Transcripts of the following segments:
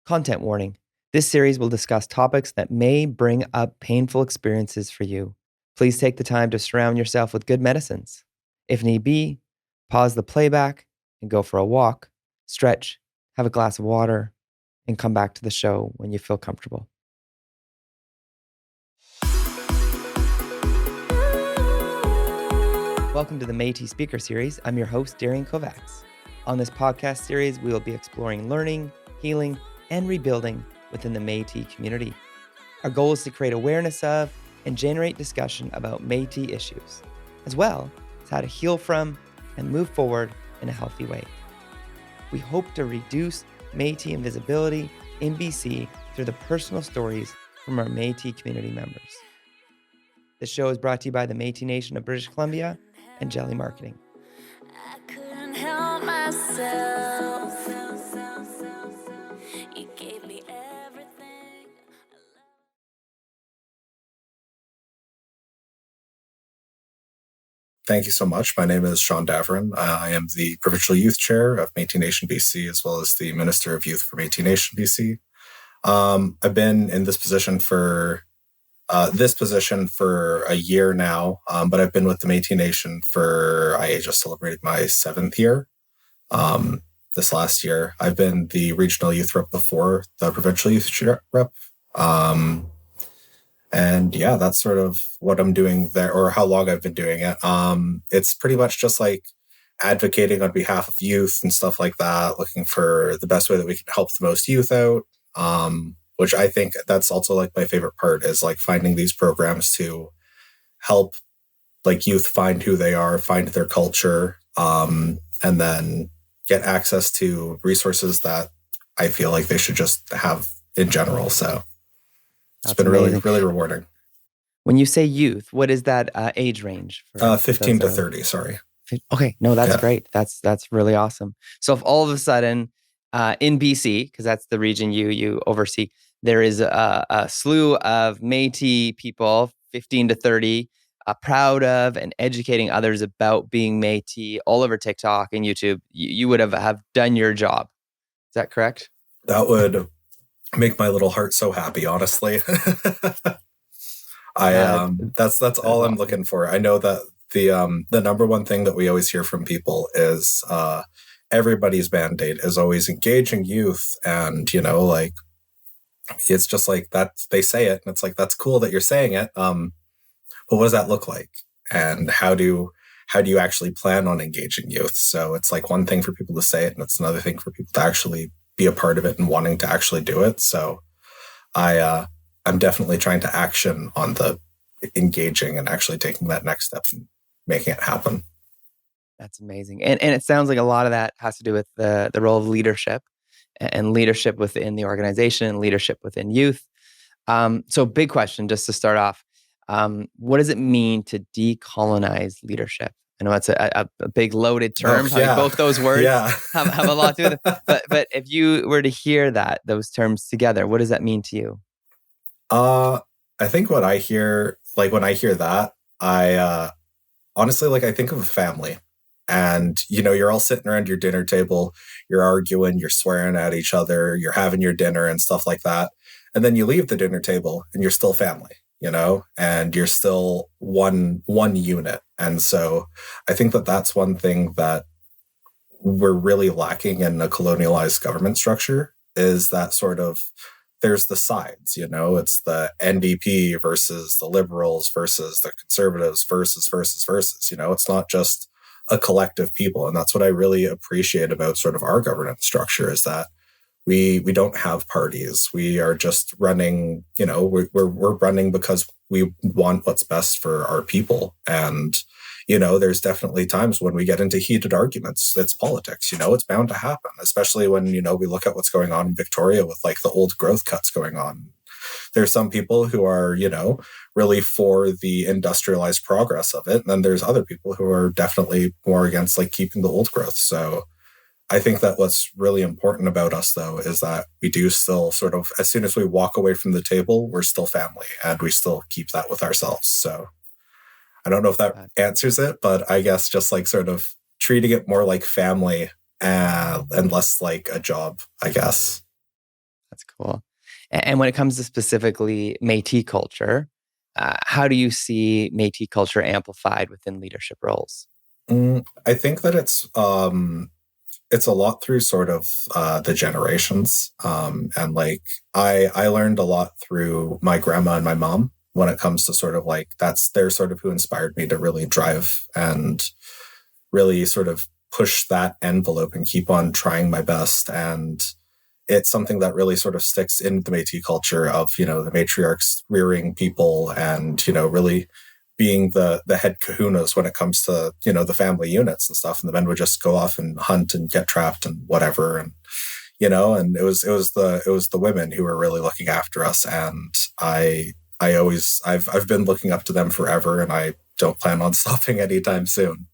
Content warning. This series will discuss topics that may bring up painful experiences for you. Please take the time to surround yourself with good medicines. If need be, pause the playback and go for a walk, stretch, have a glass of water, and come back to the show when you feel comfortable. Welcome to the Métis Speaker Series. I'm your host, Darian Kovacs. On this podcast series, we will be exploring learning, healing, and rebuilding within the Métis community. Our goal is to create awareness of and generate discussion about Métis issues, as well as how to heal from and move forward in a healthy way. We hope to reduce Métis invisibility in BC through the personal stories from our Métis community members. This show is brought to you by the Métis Nation of British Columbia and Jelly Marketing. I couldn't help myself. You gave me everything. Thank you so much. My name is Shaughn Davoren. I am the Provincial Youth Chair of Métis Nation BC, as well as the Minister of Youth for Métis Nation BC. I've been in this position for a year now, but I've been with the Métis Nation I just celebrated my 7th year. This last year, I've been the regional youth rep before the provincial youth rep. And yeah, that's sort of what I'm doing there, or how long I've been doing it. It's pretty much just like advocating on behalf of youth and stuff like that, looking for the best way that we can help the most youth out. Which I think that's also like my favorite part, is like finding these programs to help like youth find who they are, find their culture, and then get access to resources that I feel like they should just have in general. So it's been amazing. really rewarding. When you say youth, what is that age range? For 15 to 30, sorry. Okay, no, that's great. That's really awesome. So if all of a sudden in BC, because that's the region you oversee, there is a slew of Métis people, 15 to 30, proud of and educating others about being Métis all over TikTok and YouTube, you would have done your job. Is that correct? That would make my little heart so happy, honestly. That's all I'm looking for. I know that the number one thing that we always hear from people is everybody's mandate is always engaging youth, and like it's just like that. They say it, and it's like, that's cool that you're saying it. But what does that look like? And how do you actually plan on engaging youth? So it's like one thing for people to say it, and it's another thing for people to actually be a part of it and wanting to actually do it. So I'm definitely trying to action on the engaging and actually taking that next step and making it happen. That's amazing. And it sounds like a lot of that has to do with the role of leadership and leadership within the organization and leadership within youth. So big question, just to start off. What does it mean to decolonize leadership? I know that's a big loaded term. Oh, yeah. Both those words have a lot to do with it. But if you were to hear those terms together, what does that mean to you? I think what I hear, like when I hear that, I honestly, like I think of a family. And, you're all sitting around your dinner table, you're arguing, you're swearing at each other, you're having your dinner and stuff like that. And then you leave the dinner table and you're still family, and you're still one unit. And so I think that that's one thing that we're really lacking in a colonialized government structure, is that sort of, there's the sides, it's the NDP versus the Liberals versus the Conservatives versus. It's not just a collective people. And that's what I really appreciate about sort of our governance structure, is that we don't have parties. We are just running, we're running because we want what's best for our people. And, there's definitely times when we get into heated arguments. It's politics, it's bound to happen, especially when, we look at what's going on in Victoria with like the old growth cuts going on. There's some people who are, really for the industrialized progress of it. And then there's other people who are definitely more against like keeping the old growth. So I think that what's really important about us, though, is that we do still sort of, as soon as we walk away from the table, we're still family, and we still keep that with ourselves. So I don't know if that answers it, but I guess just like sort of treating it more like family and less like a job, I guess. Cool. And when it comes to specifically Métis culture, how do you see Métis culture amplified within leadership roles? I think that it's a lot through sort of the generations, and like I learned a lot through my grandma and my mom when it comes to sort of like they're sort of who inspired me to really drive and really sort of push that envelope and keep on trying my best. And it's something that really sort of sticks in the Métis culture of, the matriarchs rearing people and, really being the head kahunas when it comes to, the family units and stuff. And the men would just go off and hunt and get trapped and whatever. And, and it was the women who were really looking after us. And I've been looking up to them forever, and I don't plan on stopping anytime soon.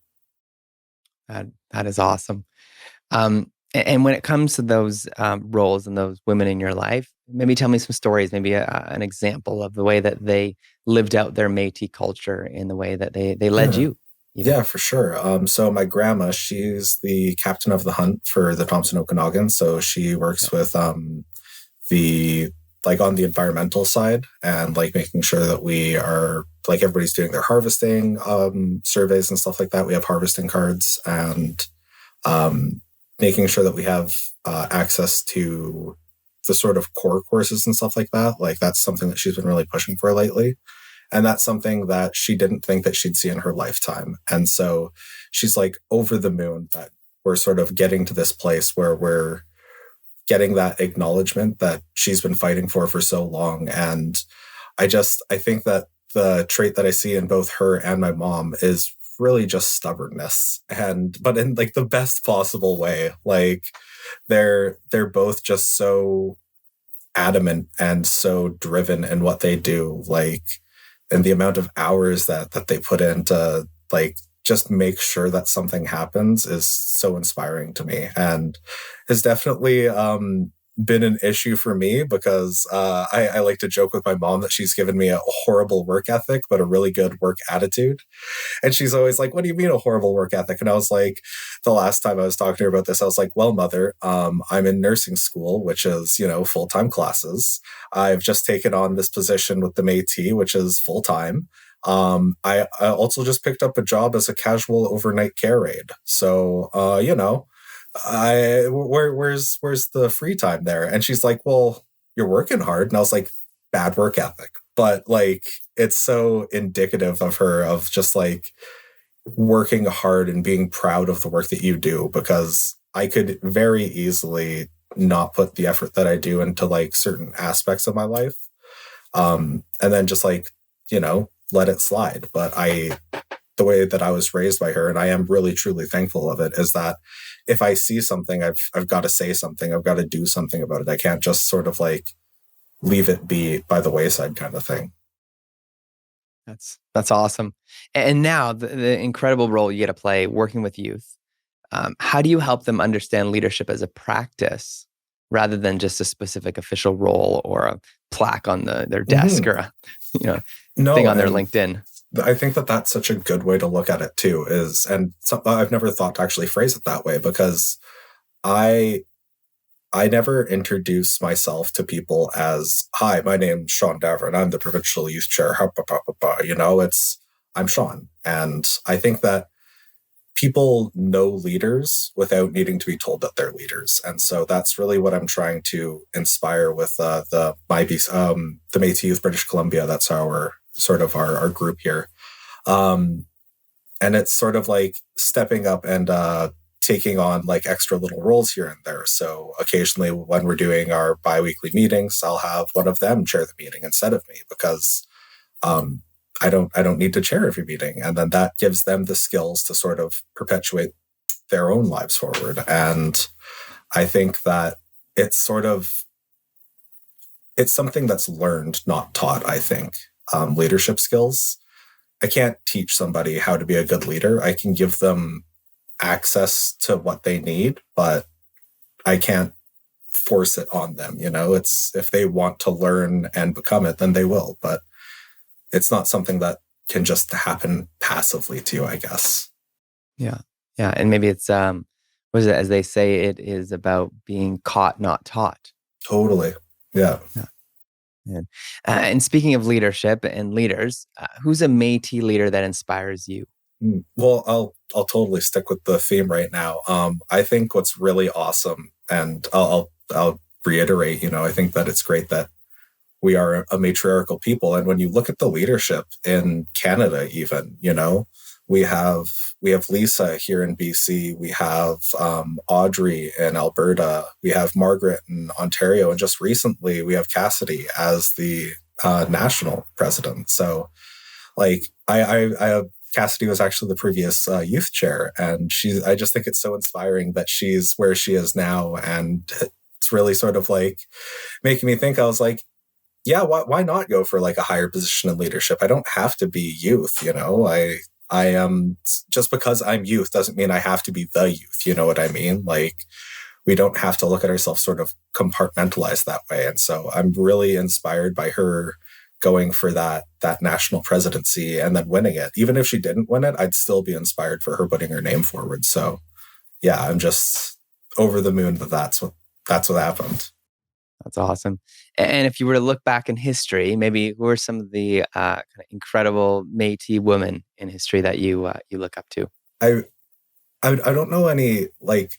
That is awesome. And when it comes to those roles and those women in your life, maybe tell me some stories, maybe an example of the way that they lived out their Métis culture in the way that they led you. Even. Yeah, for sure. So my grandma, she's the captain of the hunt for the Thompson Okanagan. So she works with the on the environmental side and like making sure that we are like everybody's doing their harvesting surveys and stuff like that. We have harvesting cards and making sure that we have access to the sort of core courses and stuff like that. Like that's something that she's been really pushing for lately. And that's something that she didn't think that she'd see in her lifetime. And so she's like over the moon that we're sort of getting to this place where we're getting that acknowledgement that she's been fighting for so long. And I think that the trait that I see in both her and my mom is really just stubbornness, but in like the best possible way. Like they're both just so adamant and so driven in what they do, like, and the amount of hours that they put into like just make sure that something happens is so inspiring to me, and has definitely been an issue for me because I like to joke with my mom that she's given me a horrible work ethic, but a really good work attitude. And she's always like, what do you mean a horrible work ethic? And I was like, the last time I was talking to her about this, I was like, well, mother, I'm in nursing school, which is, full-time classes. I've just taken on this position with the Métis, which is full-time. I also just picked up a job as a casual overnight care aide. So, where's the free time there? And she's like, well, you're working hard. And I was like, bad work ethic. But like, it's so indicative of her, of just like working hard and being proud of the work that you do, because I could very easily not put the effort that I do into like certain aspects of my life. And then just like, let it slide. But the way that I was raised by her, and I am really truly thankful of it, is that if I see something, I've got to say something. I've got to do something about it. I can't just sort of like leave it be by the wayside kind of thing. That's awesome. And now the incredible role you get to play working with youth. How do you help them understand leadership as a practice rather than just a specific official role or a plaque on their desk or a thing on their LinkedIn? I think that that's such a good way to look at it too, I've never thought to actually phrase it that way, because I never introduce myself to people as, hi, my name's Shaughn Davoren, I'm the provincial youth chair, I'm Shaughn. And I think that people know leaders without needing to be told that they're leaders. And so that's really what I'm trying to inspire with the Métis Youth British Columbia. That's our group here. And it's sort of like stepping up and taking on like extra little roles here and there. So occasionally when we're doing our bi-weekly meetings, I'll have one of them chair the meeting instead of me, because I don't need to chair every meeting. And then that gives them the skills to sort of perpetuate their own lives forward. And I think that it's something that's learned, not taught, I think. Leadership skills. I can't teach somebody how to be a good leader. I can give them access to what they need, but I can't force it on them. It's, if they want to learn and become it, then they will. But it's not something that can just happen passively to you, I guess. Yeah. Yeah. And maybe it's, as they say, it is about being caught, not taught. Totally. Yeah. Yeah. And speaking of leadership and leaders, who's a Métis leader that inspires you? Well, I'll totally stick with the theme right now. I think what's really awesome, and I'll reiterate, I think that it's great that we are a matriarchal people. And when you look at the leadership in Canada, even, we have Lisa here in BC, we have Audrey in Alberta, we have Margaret in Ontario, and just recently we have Cassidy as the national president. So, like, I have Cassidy was actually the previous youth chair, and I just think it's so inspiring that she's where she is now, and it's really sort of like making me think. I was like, yeah, why not go for like a higher position in leadership? I don't have to be youth, I am, just because I'm youth doesn't mean I have to be the youth. You know what I mean? Like, we don't have to look at ourselves sort of compartmentalized that way. And so I'm really inspired by her going for that national presidency and then winning it. Even if she didn't win it, I'd still be inspired for her putting her name forward. So yeah, I'm just over the moon that's what happened. That's awesome. And if you were to look back in history, maybe who are some of the kind of incredible Métis women in history that you look up to? I don't know any like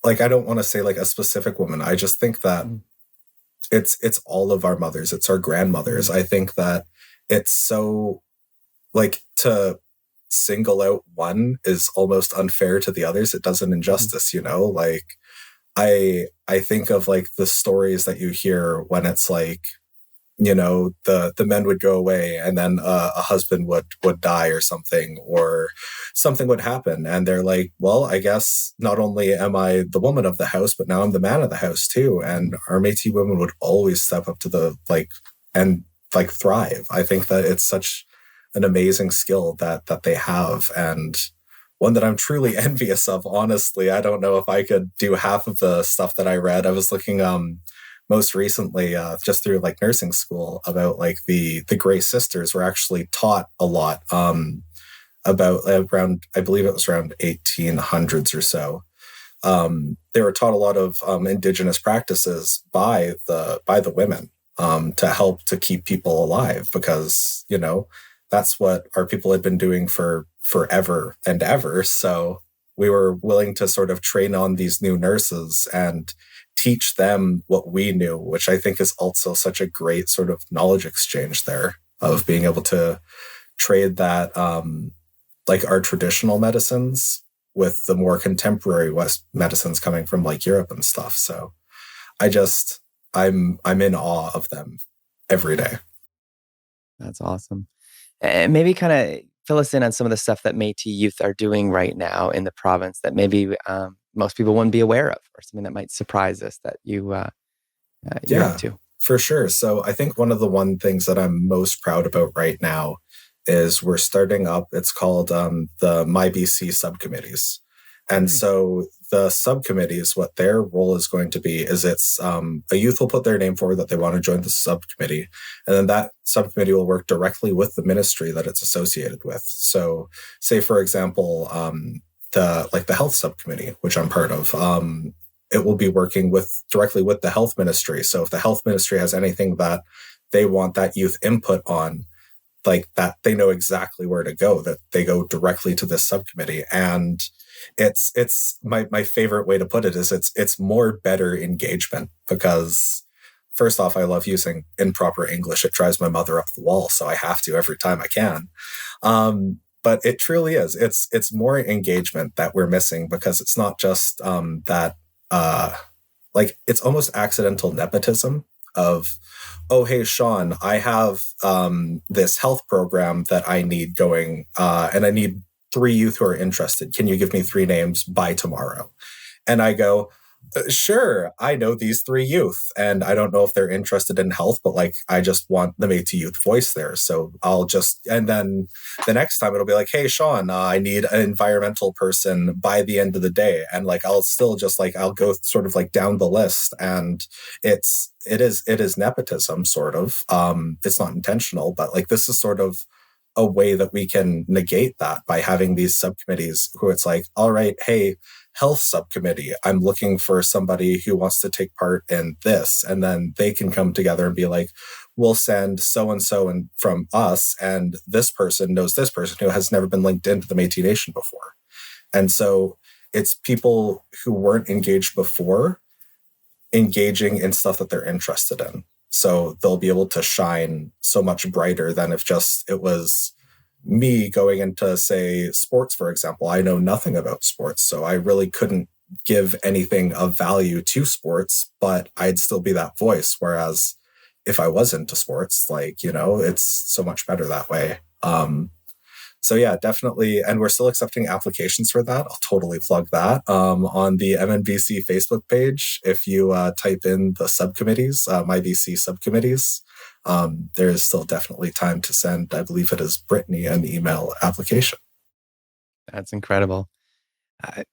I don't want to say like a specific woman. I just think that it's all of our mothers. It's our grandmothers. I think that it's so like to single out one is almost unfair to the others. It does an injustice, like I think of like the stories that you hear when it's like, the men would go away and then a husband would die or something would happen. And they're like, well, I guess not only am I the woman of the house, but now I'm the man of the house too. And our Métis women would always step up to the and thrive. I think that it's such an amazing skill that they have, and one that I'm truly envious of. Honestly, I don't know if I could do half of the stuff that I read. I was looking most recently just through like nursing school about like the Grey Sisters were actually taught a lot about around, I believe it was around 1800s or so. They were taught a lot of indigenous practices by the women to help to keep people alive, because that's what our people had been doing for forever and ever. So we were willing to sort of train on these new nurses and teach them what we knew, which I think is also such a great sort of knowledge exchange there, of being able to trade that like our traditional medicines with the more contemporary West medicines coming from like Europe and stuff. So I'm in awe of them every day. That's awesome. And maybe kind of fill us in on some of the stuff that Métis youth are doing right now in the province that maybe most people wouldn't be aware of, or something that might surprise us that you're up to. For sure. So I think one of the things that I'm most proud about right now is we're starting up, it's called the My BC subcommittees. And so the subcommittees, what their role is going to be is it's a youth will put their name forward that they want to join the subcommittee. And then that subcommittee will work directly with the ministry that it's associated with. So say, for example, the health subcommittee, which I'm part of, it will be working directly with the health ministry. So if the health ministry has anything that they want that youth input on, like that, they know exactly where to go, that they go directly to this subcommittee. And it's my favorite way to put it is it's more better engagement, because first off, I love using improper English. It drives my mother up the wall, so I have to every time I can. But it truly is. It's more engagement that we're missing, because it's not just that it's almost accidental nepotism of, oh, hey, Shaughn, I have this health program that I need going, and I need 3 youth who are interested. Can you give me 3 names by tomorrow? And I go, sure, I know these 3 youth, and I don't know if they're interested in health, but like, I just want the Métis youth voice there. So and then the next time it'll be like, hey, Shaughn, I need an environmental person by the end of the day. And like, I'll still just like, I'll go sort of like down the list, and it is nepotism, sort of. It's not intentional, but like, this is sort of a way that we can negate that by having these subcommittees who it's like, all right, hey, health subcommittee, I'm looking for somebody who wants to take part in this. And then they can come together and be like, we'll send so-and-so and from us, and this person knows this person who has never been linked into the Métis Nation before. And so it's people who weren't engaged before engaging in stuff that they're interested in. So they'll be able to shine so much brighter than if just it was me going into, say, sports, for example. I know nothing about sports, so I really couldn't give anything of value to sports, but I'd still be that voice. Whereas if I was into sports, like, it's so much better that way. So yeah, definitely. And we're still accepting applications for that. I'll totally plug that on the MNBC Facebook page. If you type in the subcommittees, my BC subcommittees, there is still definitely time to send, I believe it is Brittany, an email application. That's incredible.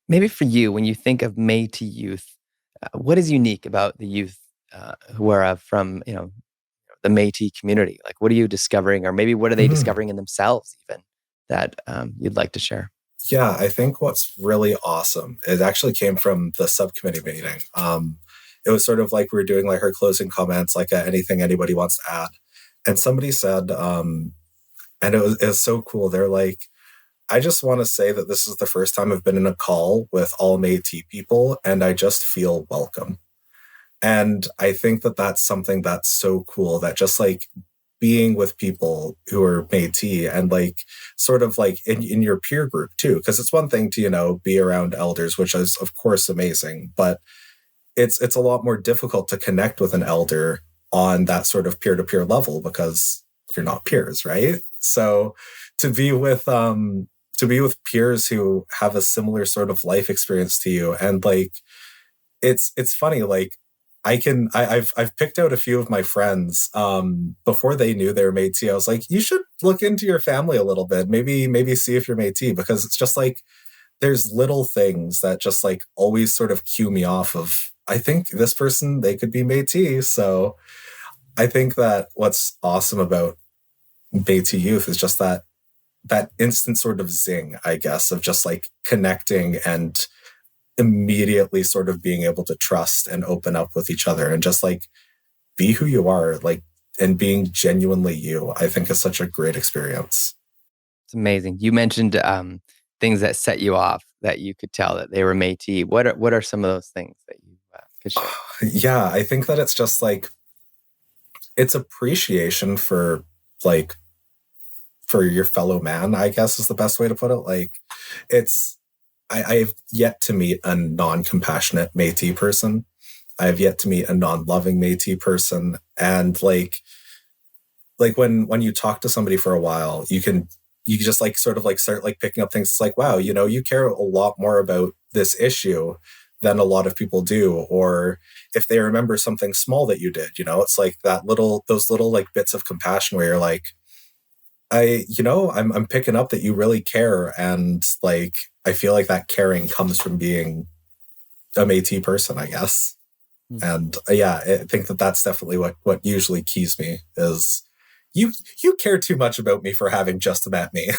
Maybe for you, when you think of Métis youth, what is unique about the youth who are from, the Métis community? Like, what are you discovering, or maybe what are they discovering in themselves even that you'd like to share? Yeah, I think what's really awesome, it actually came from the subcommittee meeting. It was sort of like we were doing like our closing comments, like anything anybody wants to add. And somebody said, and it was so cool. They're like, I just want to say that this is the first time I've been in a call with all Métis people, and I just feel welcome. And I think that that's something that's so cool, that just like being with people who are Métis and like sort of like in your peer group too, because it's one thing to, be around elders, which is of course amazing, but it's a lot more difficult to connect with an elder on that sort of peer-to-peer level because you're not peers, right? So to be with peers who have a similar sort of life experience to you, and like it's funny, like I've picked out a few of my friends before they knew they were Métis. I was like, you should look into your family a little bit, maybe see if you're Métis, because it's just like there's little things that just like always sort of cue me off of, I think this person, they could be Métis. So I think that what's awesome about Métis youth is just that instant sort of zing, I guess, of just like connecting and immediately sort of being able to trust and open up with each other and just like be who you are, like, and being genuinely you, I think is such a great experience. It's amazing. You mentioned things that set you off, that you could tell that they were Métis. What are some of those things that you could share? Yeah, I think that it's just like, it's appreciation for your fellow man, I guess is the best way to put it. Like, I've yet to meet a non-compassionate Métis person. I've yet to meet a non-loving Métis person. And like when you talk to somebody for a while, you can just like sort of like start like picking up things. It's like, wow, you care a lot more about this issue than a lot of people do. Or if they remember something small that you did, it's like those little like bits of compassion where you're like, I'm picking up that you really care. And like, I feel like that caring comes from being a Métis person, I guess. And yeah, I think that that's definitely what usually keys me is you care too much about me for having just met me.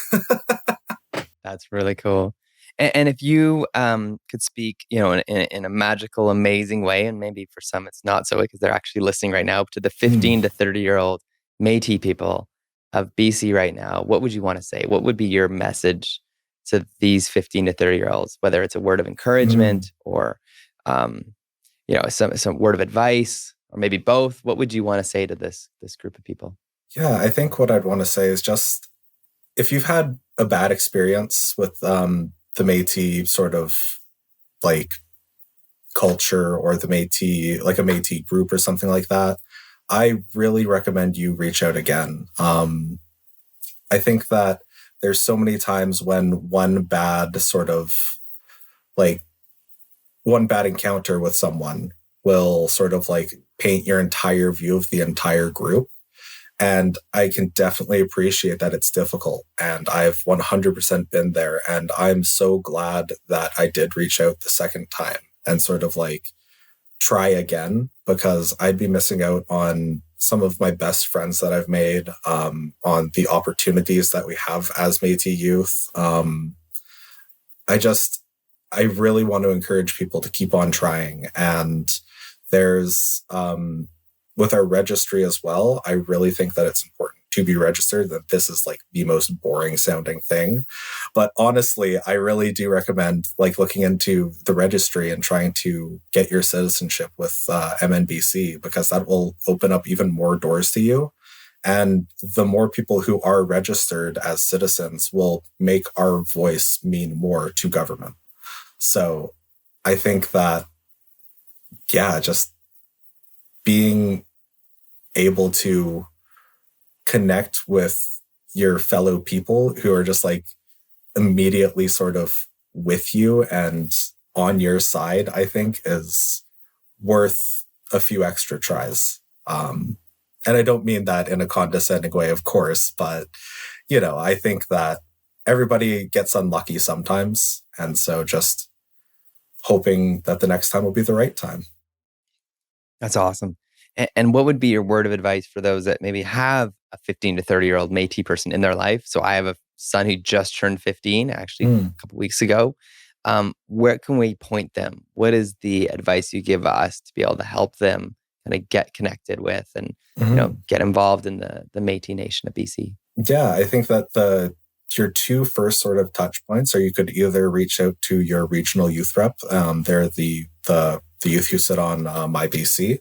That's really cool. And if you could speak, in a magical, amazing way, and maybe for some it's not so because they're actually listening right now, to the 15 to 30-year-old Métis people of BC right now, what would you want to say? What would be your message to these 15 to 30-year-olds, whether it's a word of encouragement or, some word of advice, or maybe both? What would you want to say to this group of people? Yeah, I think what I'd want to say is just, if you've had a bad experience with the Métis sort of like culture, or the Métis, like a Métis group or something like that, I really recommend you reach out again. I think that there's so many times when one bad encounter with someone will sort of like paint your entire view of the entire group. And I can definitely appreciate that it's difficult. And I've 100% been there. And I'm so glad that I did reach out the second time and sort of like try again, because I'd be missing out on some of my best friends that I've made, on the opportunities that we have as Métis youth. I really want to encourage people to keep on trying. And there's, with our registry as well, I really think that it's important to be registered, that this is like the most boring sounding thing. But honestly, I really do recommend like looking into the registry and trying to get your citizenship with MNBC, because that will open up even more doors to you. And the more people who are registered as citizens will make our voice mean more to government. So I think that, yeah, just being able to connect with your fellow people who are just like immediately sort of with you and on your side, I think is worth a few extra tries. And I don't mean that in a condescending way, of course, but, you know, I think that everybody gets unlucky sometimes. And so just hoping that the next time will be the right time. That's awesome. And what would be your word of advice for those that maybe have a 15 to 30-year-old Métis person in their life? So I have a son who just turned 15, actually a couple weeks ago. Where can we point them? What is the advice you give us to be able to help them kind of get connected with and you know, get involved in the Métis Nation of BC? Yeah, I think that your two first sort of touch points are, you could either reach out to your regional youth rep. They're the youth who sit on MyBC.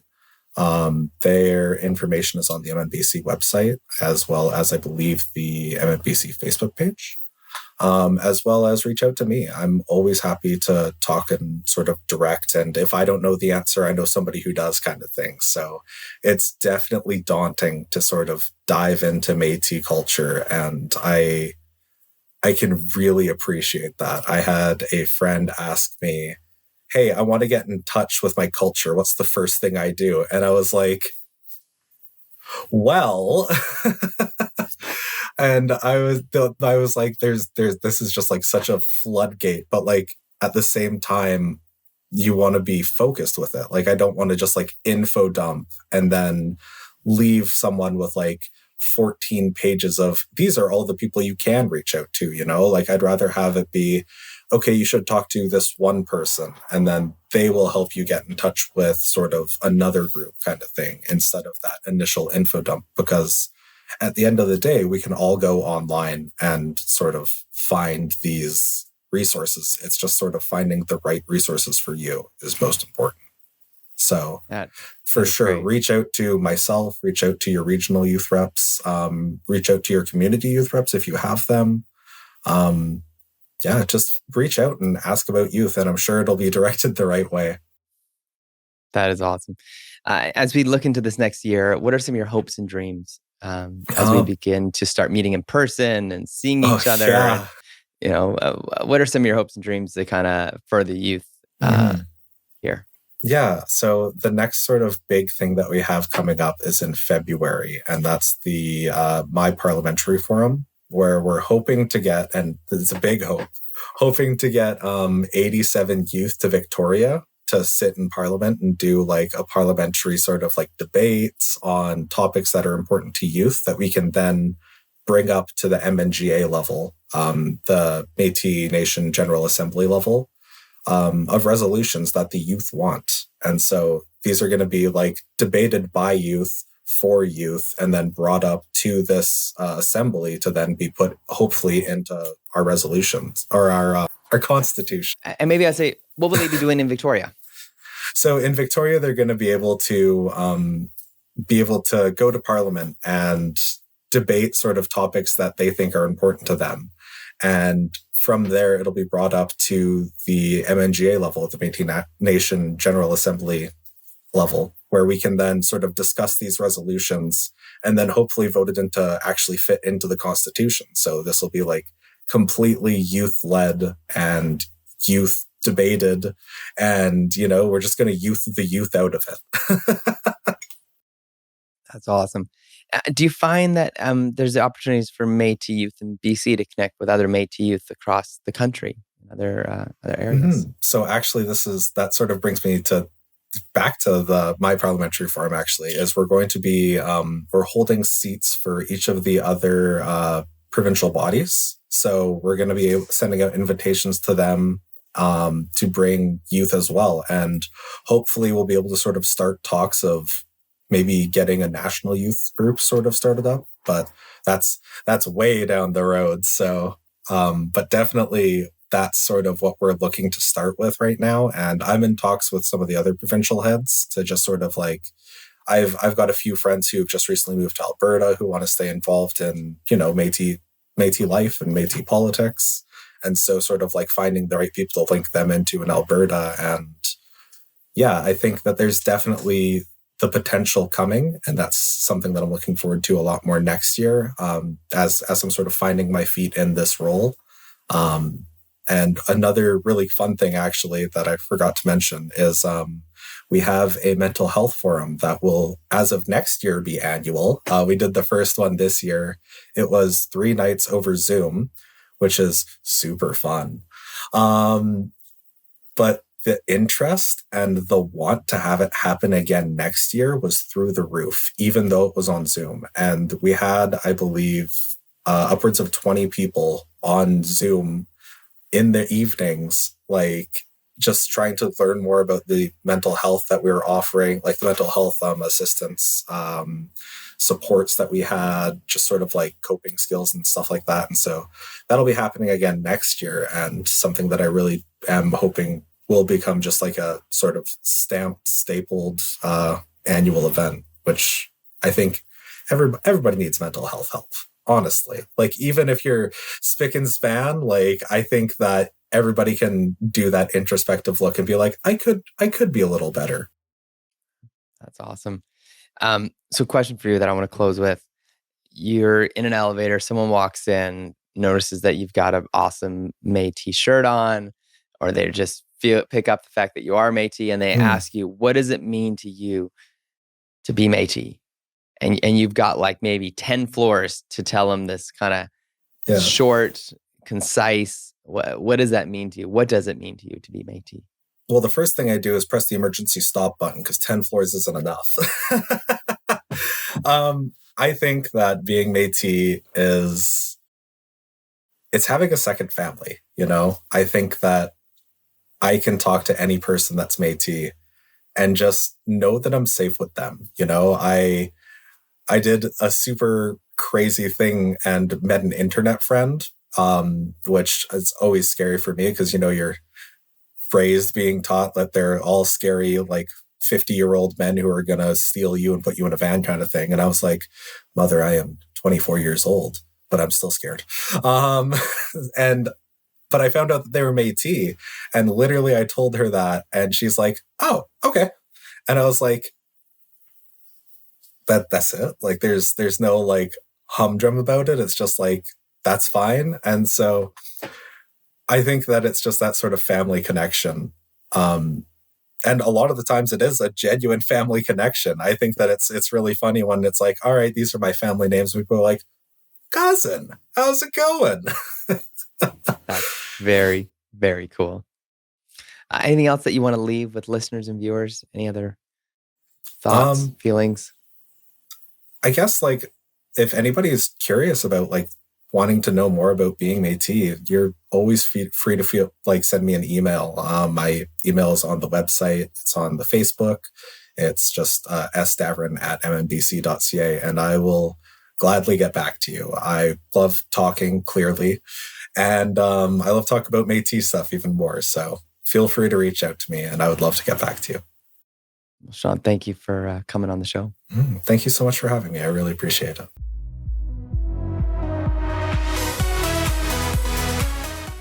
Their information is on the MNBC website, as well as I believe the MNBC Facebook page, as well as reach out to me. I'm always happy to talk and sort of direct. And if I don't know the answer, I know somebody who does, kind of thing. So it's definitely daunting to sort of dive into Métis culture. And I can really appreciate that. I had a friend ask me, hey, I want to get in touch with my culture. What's the first thing I do? And I was like, well, and I was like, there's, this is just like such a floodgate, but like at the same time, you want to be focused with it. Like, I don't want to just like info dump and then leave someone with like 14 pages of, these are all the people you can reach out to, you know, like I'd rather have it be, okay, you should talk to this one person and then they will help you get in touch with sort of another group, kind of thing, instead of that initial info dump. Because at the end of the day, we can all go online and sort of find these resources. It's just sort of finding the right resources for you is most important. So for sure, great. Reach out to myself, reach out to your regional youth reps, reach out to your community youth reps if you have them. Yeah, just reach out and ask about youth, and I'm sure it'll be directed the right way. That is awesome. As we look into this next year, what are some of your hopes and dreams as we begin to start meeting in person and seeing each other? Yeah. And, you know, what are some of your hopes and dreams to kind of further youth here? Yeah, so the next sort of big thing that we have coming up is in February, and that's the My Parliamentary Forum, where we're hoping to get, and it's a big hope, hoping to get 87 youth to Victoria to sit in Parliament and do like a parliamentary sort of like debates on topics that are important to youth that we can then bring up to the MNGA level, the Métis Nation General Assembly level, of resolutions that the youth want. And so these are going to be like debated by youth, for youth, and then brought up to this assembly to then be put hopefully into our resolutions or our constitution. And maybe I say, what will they be doing in Victoria? So in Victoria, they're going to be able to go to Parliament and debate sort of topics that they think are important to them. And from there, it'll be brought up to the MNGA level, the Métis Nation General Assembly level, where we can then sort of discuss these resolutions and then hopefully vote it into actually fit into the Constitution. So this will be like completely youth-led and youth debated, and, you know, we're just going to youth the youth out of it. That's awesome. Do you find that there's opportunities for Métis youth in BC to connect with other Métis youth across the country, in other areas? So actually, that sort of brings me to back to my parliamentary forum, actually, is we're going to be we're holding seats for each of the other provincial bodies. So we're going to be sending out invitations to them to bring youth as well. And hopefully we'll be able to sort of start talks of maybe getting a national youth group sort of started up. But that's way down the road. So, but definitely that's sort of what we're looking to start with right now. And I'm in talks with some of the other provincial heads to just sort of like, I've got a few friends who've just recently moved to Alberta who want to stay involved in, Métis life and Métis politics. And so sort of like finding the right people to link them into in Alberta. And yeah, I think that there's definitely the potential coming. And that's something that I'm looking forward to a lot more next year as I'm sort of finding my feet in this role. And another really fun thing, actually, that I forgot to mention is we have a mental health forum that will, as of next year, be annual. We did the first one this year. It was 3 nights over Zoom, which is super fun. But the interest and the want to have it happen again next year was through the roof, even though it was on Zoom. And we had, I believe, upwards of 20 people on Zoom in the evenings, like just trying to learn more about the mental health that we were offering, like the mental health assistance, supports that we had, just sort of like coping skills and stuff like that. And so that'll be happening again next year, and something that I really am hoping will become just like a sort of stapled annual event, which I think everybody needs mental health help. Honestly, like even if you're spick and span, like I think that everybody can do that introspective look and be like, I could be a little better. That's awesome. So question for you that I want to close with. You're in an elevator, someone walks in, notices that you've got an awesome Métis shirt on, or they just pick up the fact that you are Métis, and they ask you, what does it mean to you to be Métis? And you've got like maybe 10 floors to tell them this kind of short, concise, what does that mean to you? What does it mean to you to be Métis? Well, the first thing I do is press the emergency stop button because 10 floors isn't enough. I think that being Métis it's having a second family, I think that I can talk to any person that's Métis and just know that I'm safe with them. I did a super crazy thing and met an internet friend, which is always scary for me because, you're phrased being taught that they're all scary, like 50-year-old men who are going to steal you and put you in a van kind of thing. And I was like, mother, I am 24 years old, but I'm still scared. But I found out that they were Métis, and literally I told her that, and she's like, oh, okay. And I was like, that's it. Like there's no like humdrum about it. It's just like, that's fine. And so I think that it's just that sort of family connection. And a lot of the times it is a genuine family connection. I think that it's really funny when it's like, all right, these are my family names. We go like, cousin, how's it going? That's very, very cool. Anything else that you want to leave with listeners and viewers? Any other thoughts, feelings? I guess like if anybody is curious about like wanting to know more about being Métis, you're always free to send me an email. My email is on the website. It's on the Facebook. It's just sdavoren@mmbc.ca, and I will gladly get back to you. I love talking clearly, and I love talking about Métis stuff even more. So feel free to reach out to me, and I would love to get back to you. Well, Shaughn, thank you for coming on the show. Thank you so much for having me. I really appreciate it.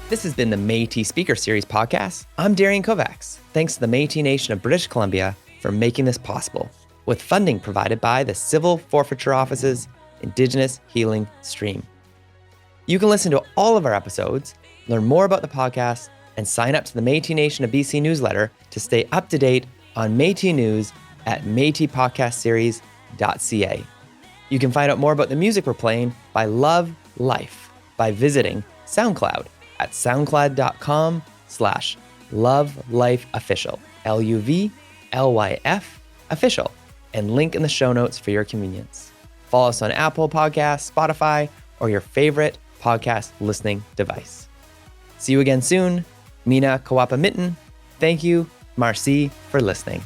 This has been the Métis Speaker Series podcast. I'm Darian Kovacs. Thanks to the Métis Nation of British Columbia for making this possible, with funding provided by the Civil Forfeiture Office's Indigenous Healing Stream. You can listen to all of our episodes, learn more about the podcast, and sign up to the Métis Nation of BC newsletter to stay up to date on Métis news at métispodcastseries.ca. You can find out more about the music we're playing by Love Life by visiting SoundCloud at soundcloud.com/lovelifeofficial, LYF official, and link in the show notes for your convenience. Follow us on Apple Podcasts, Spotify, or your favorite podcast listening device. See you again soon. Mina Kawapa Mitten. Thank you. Marci for listening.